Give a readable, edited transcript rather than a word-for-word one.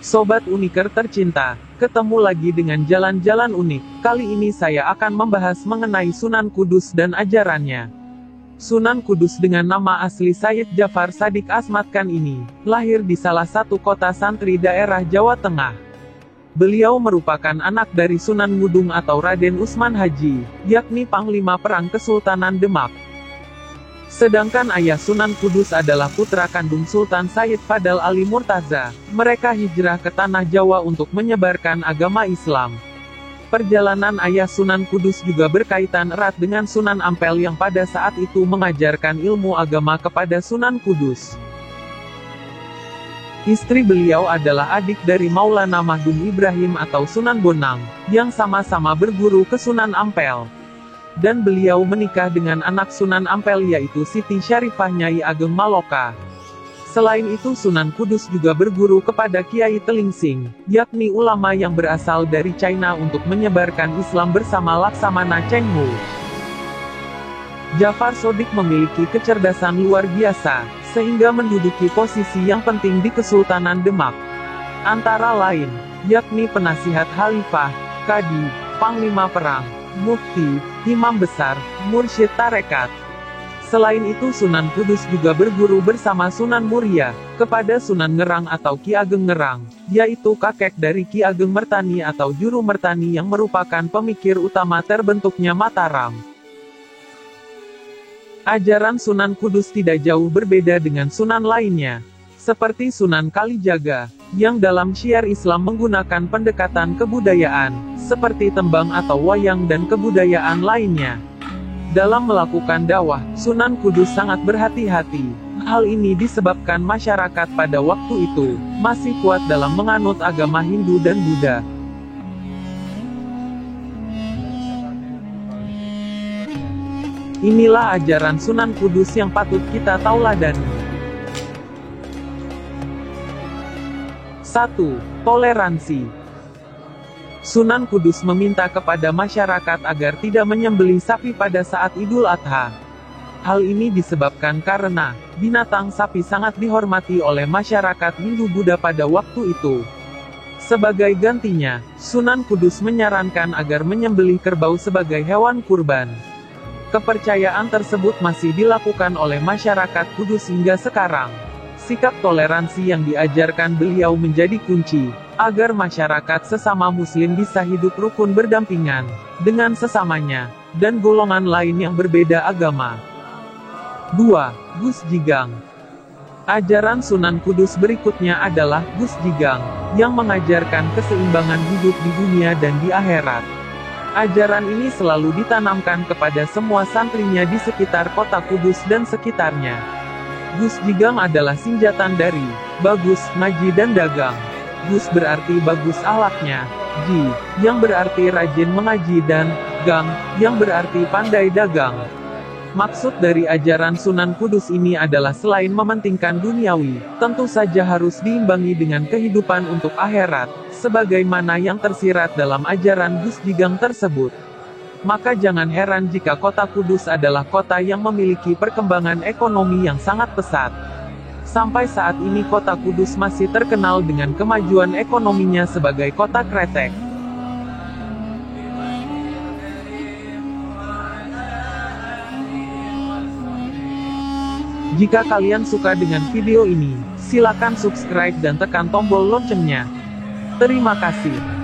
Sobat Uniker tercinta, ketemu lagi dengan jalan-jalan unik. Kali ini saya akan membahas mengenai Sunan Kudus dan ajarannya. Sunan Kudus dengan nama asli Syed Jafar Shadiq Asmad Khan ini, lahir di salah satu kota santri daerah Jawa Tengah. Beliau merupakan anak dari Sunan Ngudung atau Raden Usman Haji, yakni Panglima Perang Kesultanan Demak. Sedangkan ayah Sunan Kudus adalah putra kandung Sultan Sayyid Fadal Ali Murtaza. Mereka hijrah ke tanah Jawa untuk menyebarkan agama Islam. Perjalanan ayah Sunan Kudus juga berkaitan erat dengan Sunan Ampel yang pada saat itu mengajarkan ilmu agama kepada Sunan Kudus. Istri beliau adalah adik dari Maulana Mahdum Ibrahim atau Sunan Bonang, yang sama-sama berguru ke Sunan Ampel. Dan beliau menikah dengan anak Sunan Ampel yaitu Siti Syarifah Nyai Ageng Maloka. Selain itu Sunan Kudus juga berguru kepada Kiai Telingsing, yakni ulama yang berasal dari China untuk menyebarkan Islam bersama Laksamana Cheng Ho. Jafar Shadiq memiliki kecerdasan luar biasa, sehingga menduduki posisi yang penting di Kesultanan Demak. Antara lain, yakni penasihat Khalifah, Kadi, Panglima Perang, Mufti, Imam Besar, Mursyid Tarekat. Selain itu Sunan Kudus juga berguru bersama Sunan Muria, kepada Sunan Ngerang atau Ki Ageng Ngerang, yaitu kakek dari Ki Ageng Mertani atau Juru Mertani yang merupakan pemikir utama terbentuknya Mataram. Ajaran Sunan Kudus tidak jauh berbeda dengan Sunan lainnya, seperti Sunan Kalijaga, yang dalam syiar Islam menggunakan pendekatan kebudayaan, seperti tembang atau wayang dan kebudayaan lainnya. Dalam melakukan dakwah, Sunan Kudus sangat berhati-hati. Hal ini disebabkan masyarakat pada waktu itu masih kuat dalam menganut agama Hindu dan Buddha. Inilah ajaran Sunan Kudus yang patut kita tauladani. 1. Toleransi. Sunan Kudus meminta kepada masyarakat agar tidak menyembelih sapi pada saat Idul Adha. Hal ini disebabkan karena binatang sapi sangat dihormati oleh masyarakat Hindu Buddha pada waktu itu. Sebagai gantinya, Sunan Kudus menyarankan agar menyembelih kerbau sebagai hewan kurban. Kepercayaan tersebut masih dilakukan oleh masyarakat Kudus hingga sekarang. Sikap toleransi yang diajarkan beliau menjadi kunci, agar masyarakat sesama muslim bisa hidup rukun berdampingan, dengan sesamanya, dan golongan lain yang berbeda agama. 2. Gus Jigang. Ajaran Sunan Kudus berikutnya adalah Gus Jigang, yang mengajarkan keseimbangan hidup di dunia dan di akhirat. Ajaran ini selalu ditanamkan kepada semua santrinya di sekitar kota Kudus dan sekitarnya. Gus Jigang adalah singkatan dari bagus, ngaji dan dagang. Gus berarti bagus akhlaknya, Ji, yang berarti rajin mengaji dan Gang, yang berarti pandai dagang. Maksud dari ajaran Sunan Kudus ini adalah selain mementingkan duniawi, tentu saja harus diimbangi dengan kehidupan untuk akhirat, sebagaimana yang tersirat dalam ajaran Gus Jigang tersebut. Maka jangan heran jika kota Kudus adalah kota yang memiliki perkembangan ekonomi yang sangat pesat. Sampai saat ini kota Kudus masih terkenal dengan kemajuan ekonominya sebagai kota kretek. Jika kalian suka dengan video ini, silakan subscribe dan tekan tombol loncengnya. Terima kasih.